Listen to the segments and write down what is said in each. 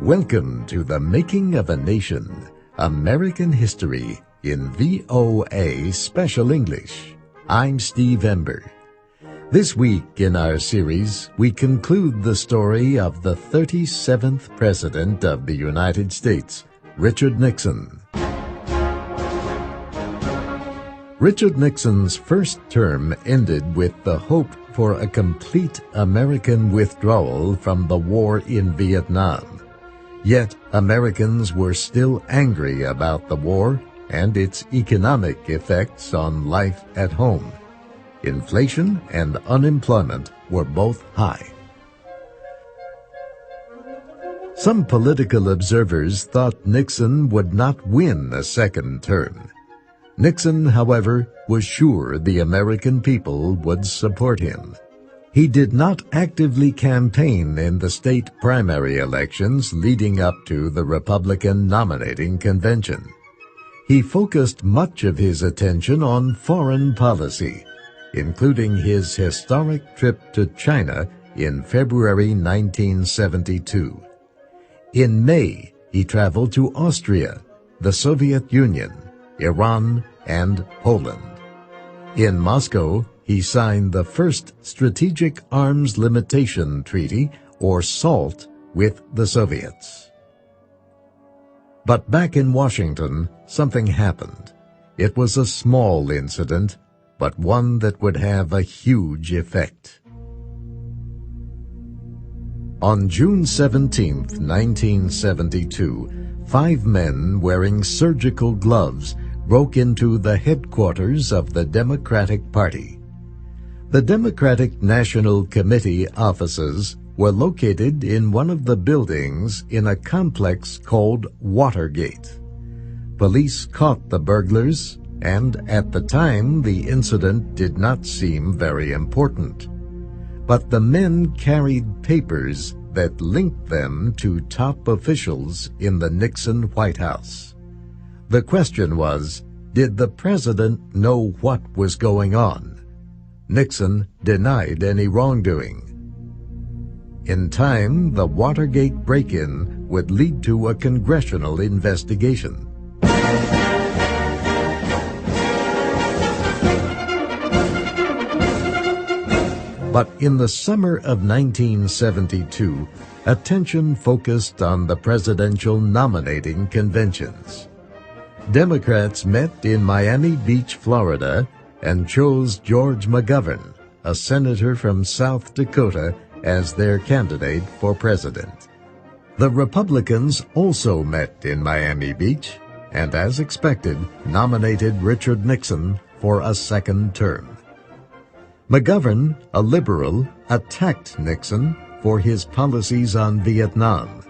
Welcome to The Making of a Nation, American History in VOA Special English. I'm Steve Ember. This week in our series, we conclude the story of the 37th President of the United States, Richard Nixon. Richard Nixon's first term ended with the hope for a complete American withdrawal from the war in Vietnam. Yet Americans were still angry about the war and its economic effects on life at home. Inflation and unemployment were both high. Some political observers thought Nixon would not win a second term. Nixon, however, was sure the American people would support him. He did not actively campaign in the state primary elections leading up to the Republican nominating convention. He focused much of his attention on foreign policy, including his historic trip to China in February 1972. In May, he traveled to Austria, the Soviet Union, Iran, and Poland. In Moscow, he signed the first Strategic Arms Limitation Treaty, or SALT, with the Soviets. But back in Washington, something happened. It was a small incident, but one that would have a huge effect. On June 17, 1972, 5 men wearing surgical gloves broke into the headquarters of the Democratic Party. The Democratic National Committee offices were located in one of the buildings in a complex called Watergate. Police caught the burglars, and at the time the incident did not seem very important. But the men carried papers that linked them to top officials in the Nixon White House. The question was, did the president know what was going on? Nixon denied any wrongdoing. In time, the Watergate break-in would lead to a congressional investigation. But in the summer of 1972, attention focused on the presidential nominating conventions. Democrats met in Miami Beach, Florida, and chose George McGovern, a senator from South Dakota, as their candidate for president. The Republicans also met in Miami Beach and, as expected, nominated Richard Nixon for a second term. McGovern, a liberal, attacked Nixon for his policies on Vietnam.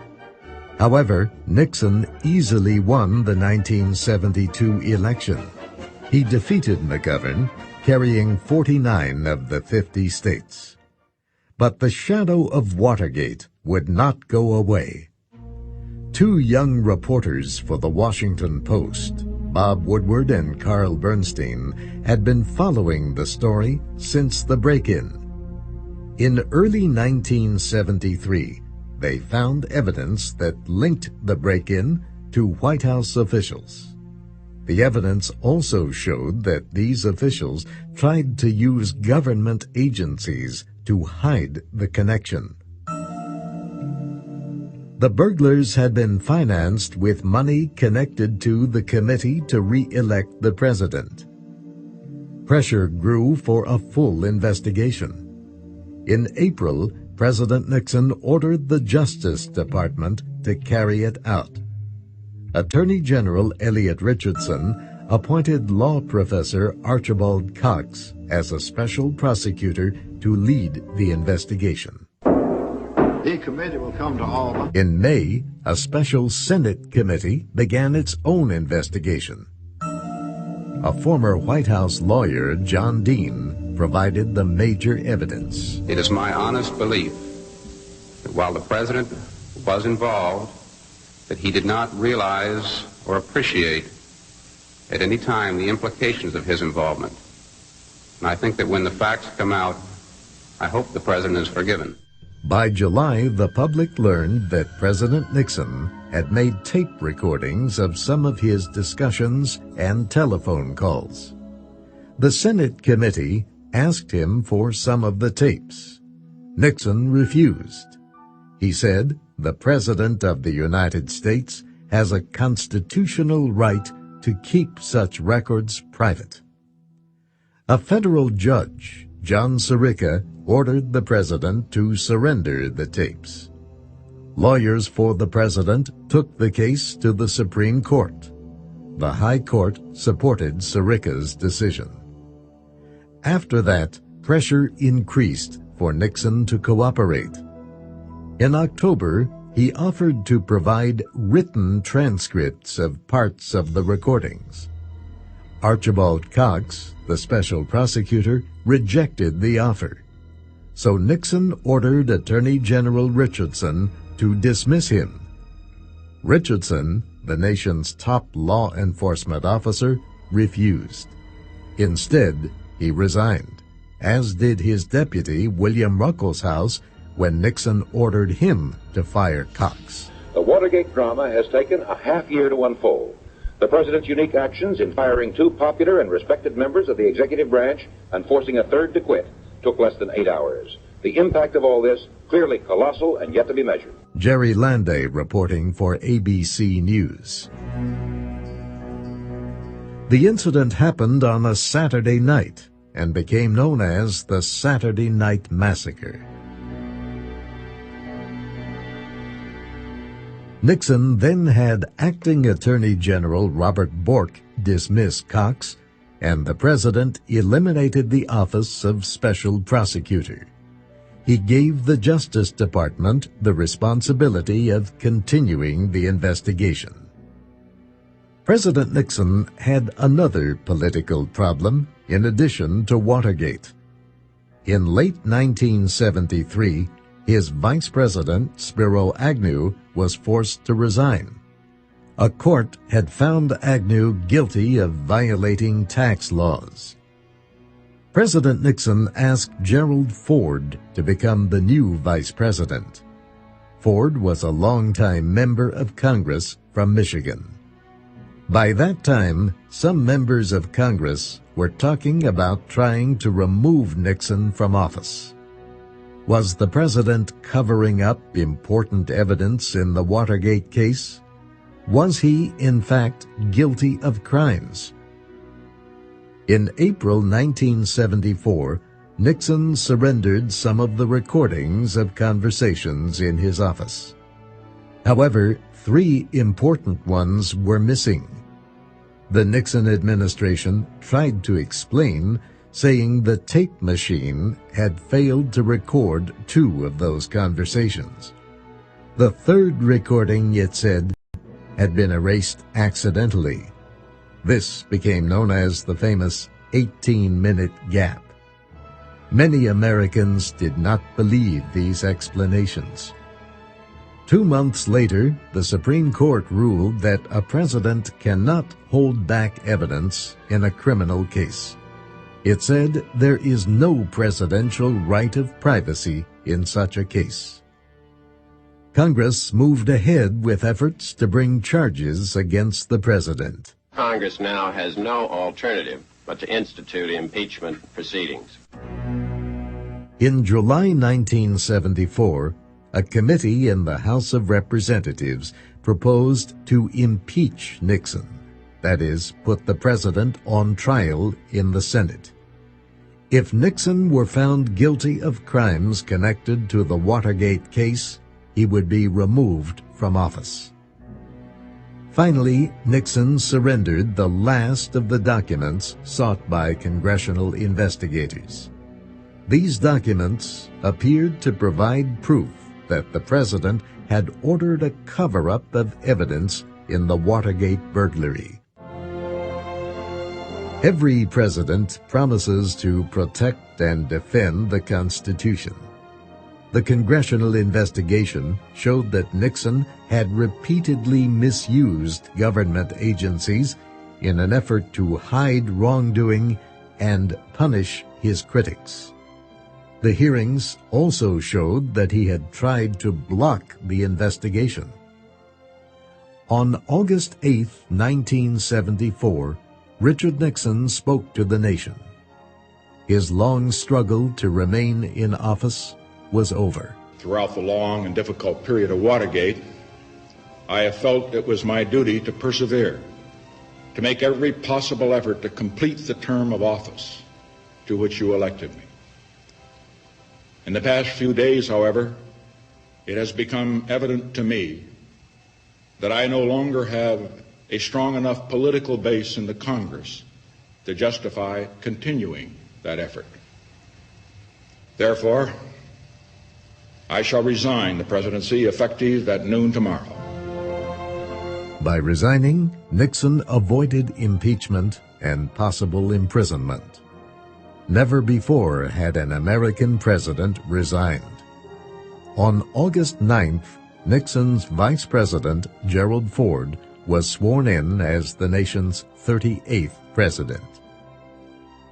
However, Nixon easily won the 1972 election. He defeated McGovern, carrying 49 of the 50 states. But the shadow of Watergate would not go away. 2 young reporters for the Washington Post, Bob Woodward and Carl Bernstein, had been following the story since the break-in. In early 1973, they found evidence that linked the break-in to White House officials. The evidence also showed that these officials tried to use government agencies to hide the connection. The burglars had been financed with money connected to the committee to re-elect the president. Pressure grew for a full investigation. In April, President Nixon ordered the Justice Department to carry it out. Attorney General Elliot Richardson appointed law professor Archibald Cox as a special prosecutor to lead the investigation. The committee will come to Albany. In May, a special Senate committee began its own investigation. A former White House lawyer, John Dean, provided the major evidence. It is my honest belief that while the president was involved, that he did not realize or appreciate at any time the implications of his involvement. And I think that when the facts come out, I hope the president is forgiven. By July, the public learned that President Nixon had made tape recordings of some of his discussions and telephone calls. The Senate committee asked him for some of the tapes. Nixon refused. He said the President of the United States has a constitutional right to keep such records private. A federal judge, John Sirica, ordered the President to surrender the tapes. Lawyers for the President took the case to the Supreme Court. The High Court supported Sirica's decision. After that, pressure increased for Nixon to cooperate. In October, he offered to provide written transcripts of parts of the recordings. Archibald Cox, the special prosecutor, rejected the offer. So Nixon ordered Attorney General Richardson to dismiss him. Richardson, the nation's top law enforcement officer, refused. Instead, he resigned, as did his deputy William Ruckelshaus when Nixon ordered him to fire Cox. The Watergate drama has taken a half year to unfold. The President's unique actions in firing two popular and respected members of the executive branch and forcing a third to quit took less than 8 hours. The impact of all this, clearly colossal and yet to be measured. Jerry Landay reporting for ABC News. The incident happened on a Saturday night and became known as the Saturday Night Massacre. Nixon then had Acting Attorney General Robert Bork dismiss Cox, and the President eliminated the office of Special Prosecutor. He gave the Justice Department the responsibility of continuing the investigation. President Nixon had another political problem in addition to Watergate. In late 1973, his Vice President, Spiro Agnew, was forced to resign. A court had found Agnew guilty of violating tax laws. President Nixon asked Gerald Ford to become the new Vice President. Ford was a longtime member of Congress from Michigan. By that time, some members of Congress were talking about trying to remove Nixon from office. Was the president covering up important evidence in the Watergate case? Was he, in fact, guilty of crimes? In April 1974, Nixon surrendered some of the recordings of conversations in his office. However, 3 important ones were missing. The Nixon administration tried to explain, saying the tape machine had failed to record 2 of those conversations. The 3rd recording, it said, had been erased accidentally. This became known as the famous 18-minute gap. Many Americans did not believe these explanations. 2 months later, the Supreme Court ruled that a president cannot hold back evidence in a criminal case. It said there is no presidential right of privacy in such a case. Congress moved ahead with efforts to bring charges against the president. Congress now has no alternative but to institute impeachment proceedings. In July 1974, a committee in the House of Representatives proposed to impeach Nixon, that is, put the president on trial in the Senate. If Nixon were found guilty of crimes connected to the Watergate case, he would be removed from office. Finally, Nixon surrendered the last of the documents sought by congressional investigators. These documents appeared to provide proof that the president had ordered a cover-up of evidence in the Watergate burglary. Every president promises to protect and defend the Constitution. The congressional investigation showed that Nixon had repeatedly misused government agencies in an effort to hide wrongdoing and punish his critics. The hearings also showed that he had tried to block the investigation. On August 8, 1974, Richard Nixon spoke to the nation. His long struggle to remain in office was over. Throughout the long and difficult period of Watergate, I have felt it was my duty to persevere, to make every possible effort to complete the term of office to which you elected me. In the past few days, however, it has become evident to me that I no longer have a strong enough political base in the Congress to justify continuing that effort. Therefore, I shall resign the presidency effective at noon tomorrow. By resigning, Nixon avoided impeachment and possible imprisonment. Never before had an American president resigned. On August 9th, Nixon's Vice President, Gerald Ford, was sworn in as the nation's 38th president.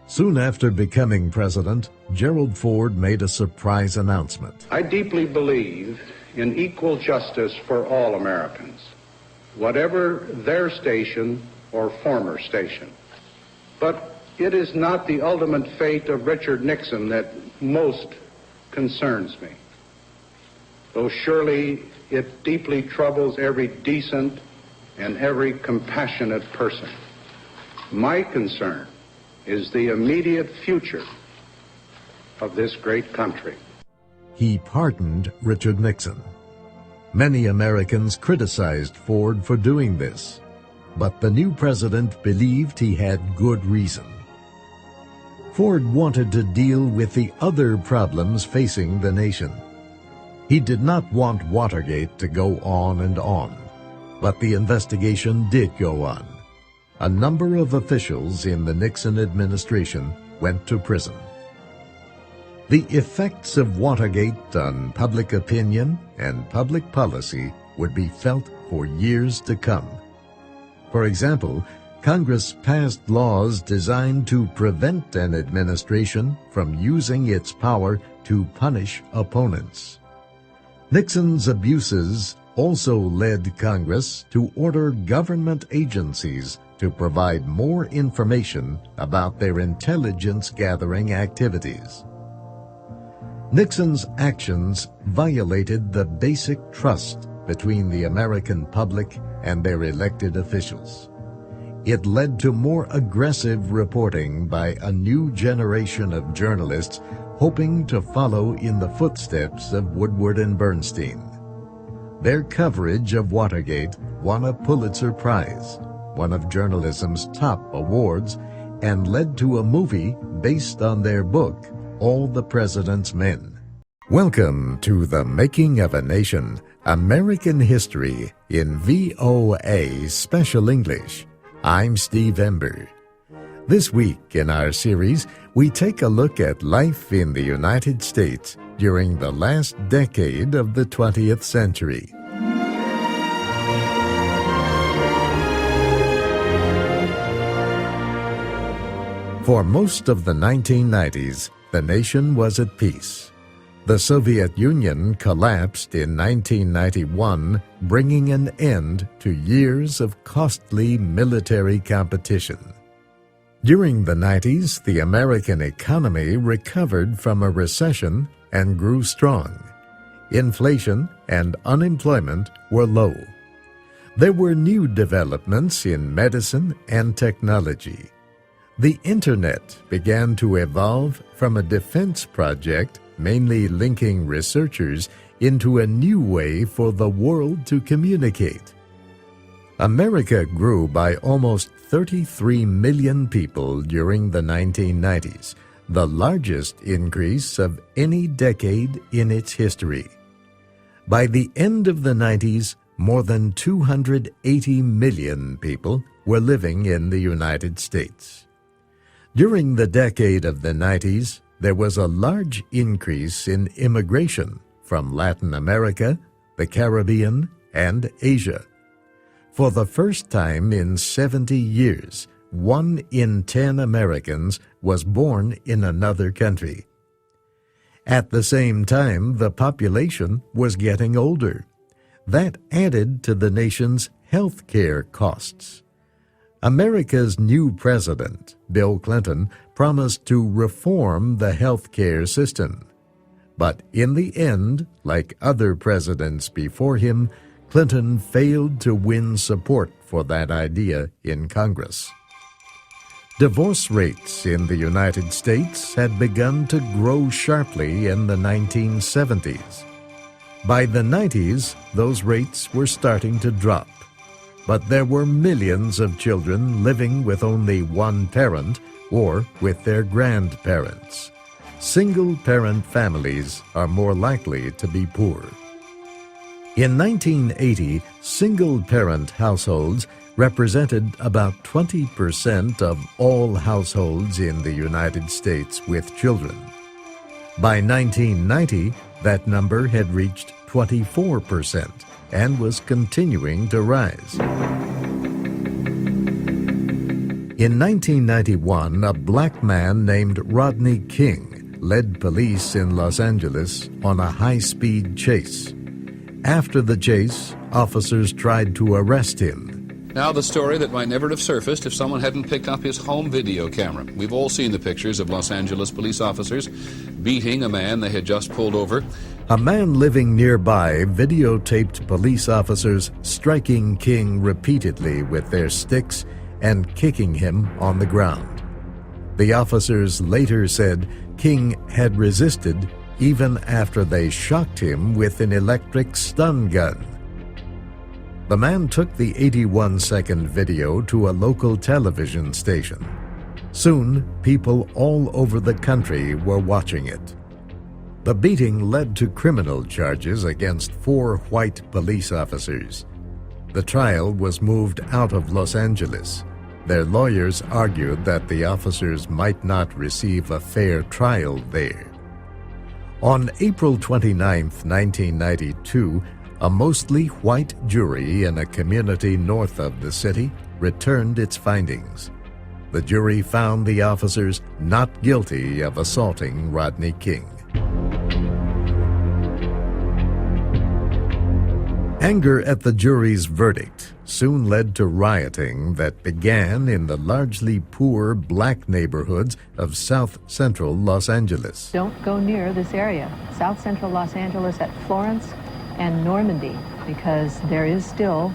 Soon after becoming president, Gerald Ford made a surprise announcement. I deeply believe in equal justice for all Americans, whatever their station or former station. But it is not the ultimate fate of Richard Nixon that most concerns me, though surely it deeply troubles every decent and every compassionate person. My concern is the immediate future of this great country. He pardoned Richard Nixon. Many Americans criticized Ford for doing this, but the new president believed he had good reason. Ford wanted to deal with the other problems facing the nation. He did not want Watergate to go on and on, but the investigation did go on. A number of officials in the Nixon administration went to prison. The effects of Watergate on public opinion and public policy would be felt for years to come. For example, Congress passed laws designed to prevent an administration from using its power to punish opponents. Nixon's abuses also led Congress to order government agencies to provide more information about their intelligence-gathering activities. Nixon's actions violated the basic trust between the American public and their elected officials. It led to more aggressive reporting by a new generation of journalists hoping to follow in the footsteps of Woodward and Bernstein. Their coverage of Watergate won a Pulitzer Prize, one of journalism's top awards, and led to a movie based on their book, All the President's Men. Welcome to The Making of a Nation, American History in VOA Special English. I'm Steve Ember. This week in our series, we take a look at life in the United States during the last decade of the 20th century. For most of the 1990s, the nation was at peace. The Soviet Union collapsed in 1991, bringing an end to years of costly military competition. During the 90s, the American economy recovered from a recession and grew strong. Inflation and unemployment were low. There were new developments in medicine and technology. The Internet began to evolve from a defense project mainly linking researchers into a new way for the world to communicate. America grew by almost 33 million people during the 1990s, the largest increase of any decade in its history. By the end of the 90s, more than 280 million people were living in the United States. During the decade of the 90s, there was a large increase in immigration from Latin America, the Caribbean, and Asia. For the first time in 70 years, 1 in 10 Americans was born in another country. At the same time, the population was getting older. That added to the nation's health care costs. America's new president, Bill Clinton, promised to reform the health care system. But in the end, like other presidents before him, Clinton failed to win support for that idea in Congress. Divorce rates in the United States had begun to grow sharply in the 1970s. By the 90s, those rates were starting to drop. But there were millions of children living with only one parent or with their grandparents. Single-parent families are more likely to be poor. In 1980, single-parent households represented about 20% of all households in the United States with children. By 1990, that number had reached 24% and was continuing to rise. In 1991, a black man named Rodney King led police in Los Angeles on a high-speed chase. After the chase, officers tried to arrest him. Now the story that might never have surfaced if someone hadn't picked up his home video camera. We've all seen the pictures of Los Angeles police officers beating a man they had just pulled over. A man living nearby videotaped police officers striking King repeatedly with their sticks and kicking him on the ground. The officers later said King had resisted even after they shocked him with an electric stun gun. The man took the 81-second video to a local television station. Soon, people all over the country were watching it. The beating led to criminal charges against 4 white police officers. The trial was moved out of Los Angeles. Their lawyers argued that the officers might not receive a fair trial there. On April 29, 1992, a mostly white jury in a community north of the city returned its findings. The jury found the officers not guilty of assaulting Rodney King. Anger at the jury's verdict soon led to rioting that began in the largely poor black neighborhoods of South Central Los Angeles. Don't go near this area, South Central Los Angeles at Florence and Normandy, because there is still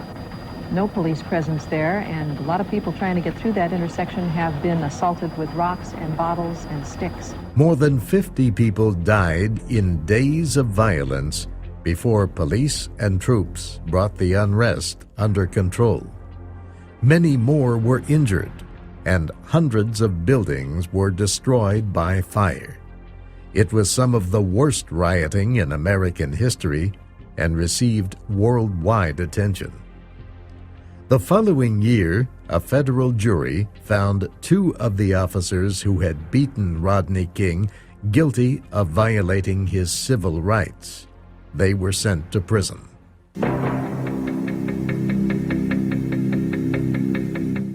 no police presence there, and a lot of people trying to get through that intersection have been assaulted with rocks and bottles and sticks. More than 50 people died in days of violence before police and troops brought the unrest under control. Many more were injured, and hundreds of buildings were destroyed by fire. It was some of the worst rioting in American history and received worldwide attention. The following year, a federal jury found 2 of the officers who had beaten Rodney King guilty of violating his civil rights. They were sent to prison.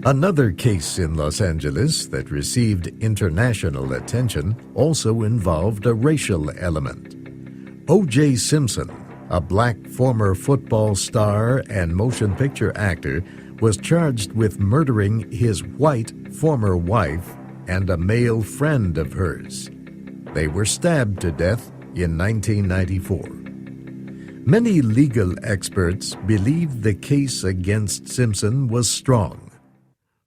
Another case in Los Angeles that received international attention also involved a racial element. O.J. Simpson, a black former football star and motion picture actor, was charged with murdering his white former wife and a male friend of hers. They were stabbed to death in 1994. Many legal experts believed the case against Simpson was strong.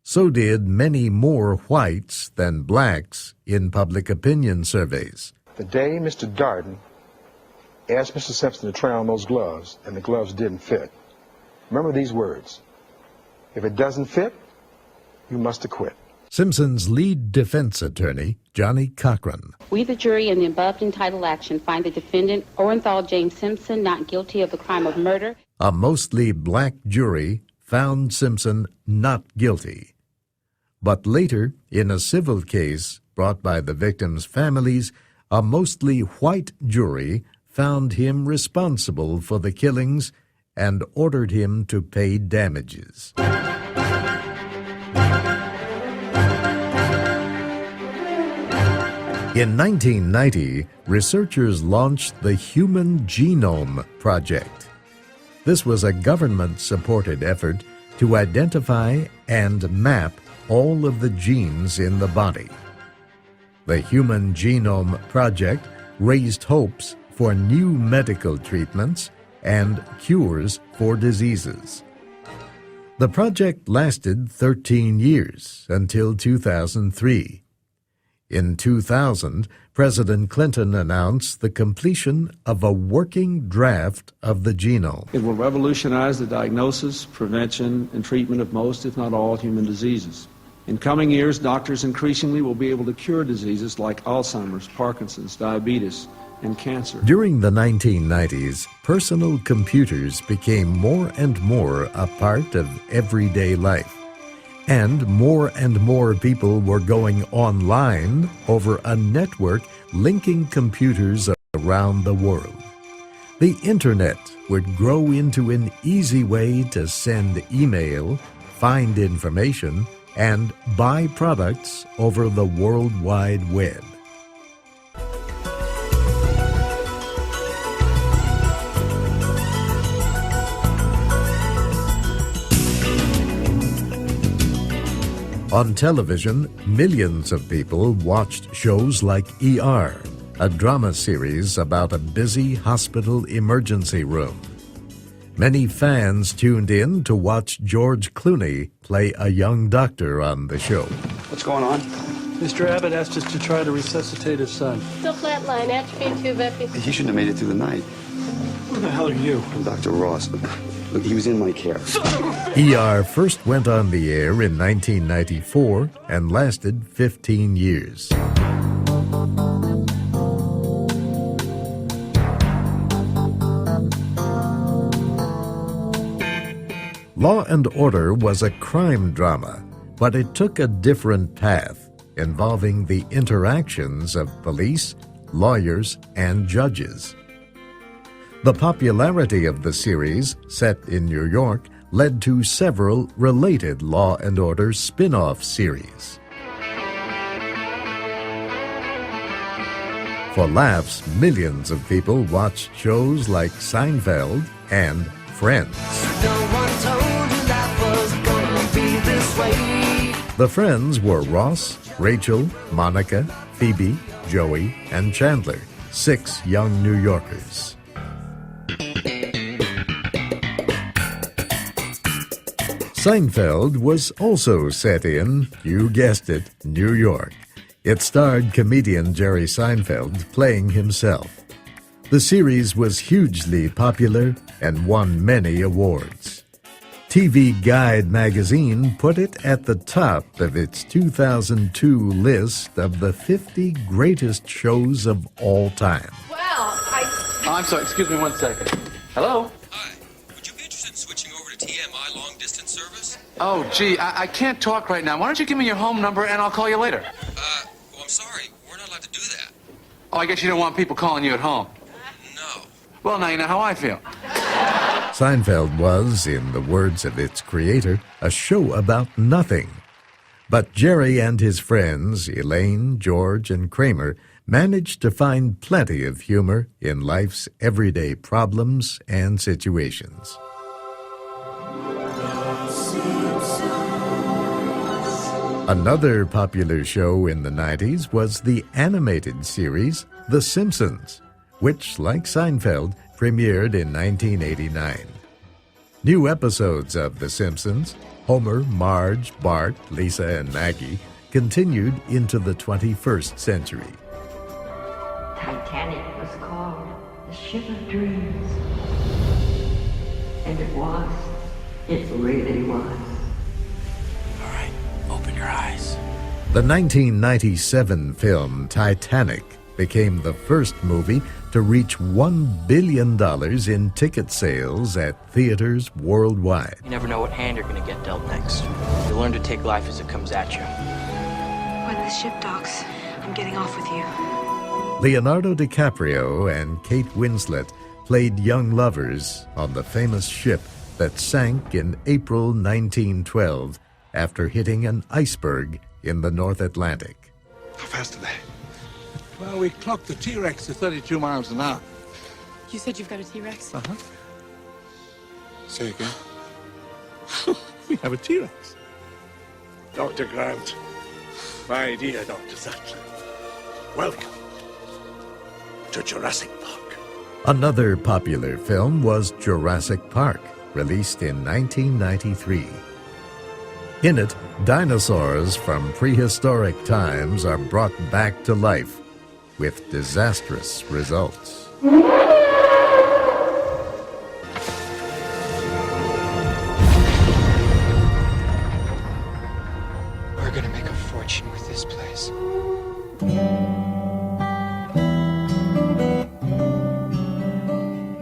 So did many more whites than blacks in public opinion surveys. The day Mr. Darden asked Mr. Simpson to try on those gloves, and the gloves didn't fit, remember these words: if it doesn't fit, you must acquit. Simpson's lead defense attorney, Johnny Cochran. We, the jury, in the above entitled action, find the defendant, Orenthal James Simpson, not guilty of the crime of murder. A mostly black jury found Simpson not guilty. But later, in a civil case brought by the victims' families, a mostly white jury found him responsible for the killings and ordered him to pay damages. In 1990, researchers launched the Human Genome Project. This was a government-supported effort to identify and map all of the genes in the body. The Human Genome Project raised hopes for new medical treatments and cures for diseases. The project lasted 13 years until 2003. In 2000, President Clinton announced the completion of a working draft of the genome. It will revolutionize the diagnosis, prevention, and treatment of most, if not all, human diseases. In coming years, doctors increasingly will be able to cure diseases like Alzheimer's, Parkinson's, diabetes, and cancer. During the 1990s, personal computers became more and more a part of everyday life. And more people were going online over a network linking computers around the world. The internet would grow into an easy way to send email, find information, and buy products over the World Wide Web. On television, millions of people watched shows like ER, a drama series about a busy hospital emergency room. Many fans tuned in to watch George Clooney play a young doctor on the show. What's going on? Mr. Abbott asked us to try to resuscitate his son. Still flatline, atrophy and tube epi. He shouldn't have made it through the night. Who the hell are you? I'm Dr. Ross. Look, he was in my care. ER first went on the air in 1994 and lasted 15 years. Law and Order was a crime drama, but it took a different path, involving the interactions of police, lawyers, and judges. The popularity of the series, set in New York, led to several related Law and Order spin-off series. For laughs, millions of people watched shows like Seinfeld and Friends. The Friends were Ross, Rachel, Monica, Phoebe, Joey, and Chandler, 6 young New Yorkers. Seinfeld was also set in, you guessed it, New York. It starred comedian Jerry Seinfeld playing himself. The series was hugely popular and won many awards. TV Guide magazine put it at the top of its 2002 list of the 50 greatest shows of all time. Well, Oh, I'm sorry, excuse me 1 second. Hello? Hi. Would you be interested in switching over to TMI long distance service? Oh, gee, I can't talk right now. Why don't you give me your home number and I'll call you later? Well, I'm sorry. We're not allowed to do that. Oh, I guess you don't want people calling you at home. No. Well, now you know how I feel. Seinfeld was, in the words of its creator, a show about nothing. But Jerry and his friends, Elaine, George, and Kramer, managed to find plenty of humor in life's everyday problems and situations. Another popular show in the 90s was the animated series The Simpsons, which, like Seinfeld, premiered in 1989. New episodes of The Simpsons, Homer, Marge, Bart, Lisa, and Maggie, continued into the 21st century. Titanic was called the ship of dreams. And it was. It really was. All right, open your eyes. The 1997 film Titanic became the first movie to reach $1 billion in ticket sales at theaters worldwide. You never know what hand you're going to get dealt next. You learn to take life as it comes at you. When the ship docks, I'm getting off with you. Leonardo DiCaprio and Kate Winslet played young lovers on the famous ship that sank in April 1912 after hitting an iceberg in the North Atlantic. How fast are they? Well, we clocked the T-Rex to 32 miles an hour. You said you've got a T-Rex? Uh-huh. Say again? We have a T-Rex. Dr. Grant, my dear Dr. Sattler, welcome to Jurassic Park. Another popular film was Jurassic Park, released in 1993. In it, dinosaurs from prehistoric times are brought back to life with disastrous results. We're gonna make a fortune with this place.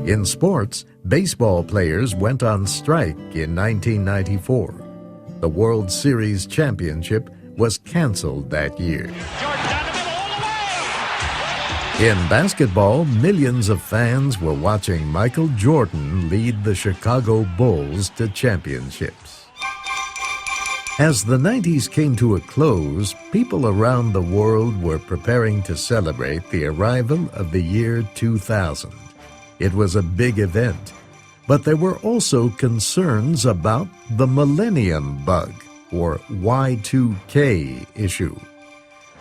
In sports, baseball players went on strike in 1994. The World Series championship was canceled that year. In basketball, millions of fans were watching Michael Jordan lead the Chicago Bulls to championships. As the 90s came to a close, people around the world were preparing to celebrate the arrival of the year 2000. It was a big event, but there were also concerns about the Millennium Bug, or Y2K issue.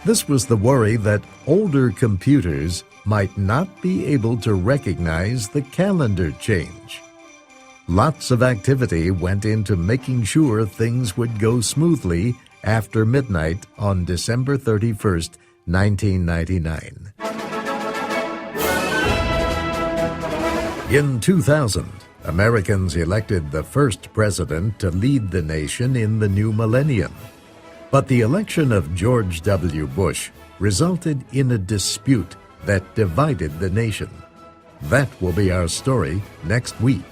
This was the worry that older computers might not be able to recognize the calendar change. Lots of activity went into making sure things would go smoothly after midnight on December 31st, 1999. In 2000, Americans elected the first president to lead the nation in the new millennium. But the election of George W. Bush resulted in a dispute that divided the nation. That will be our story next week.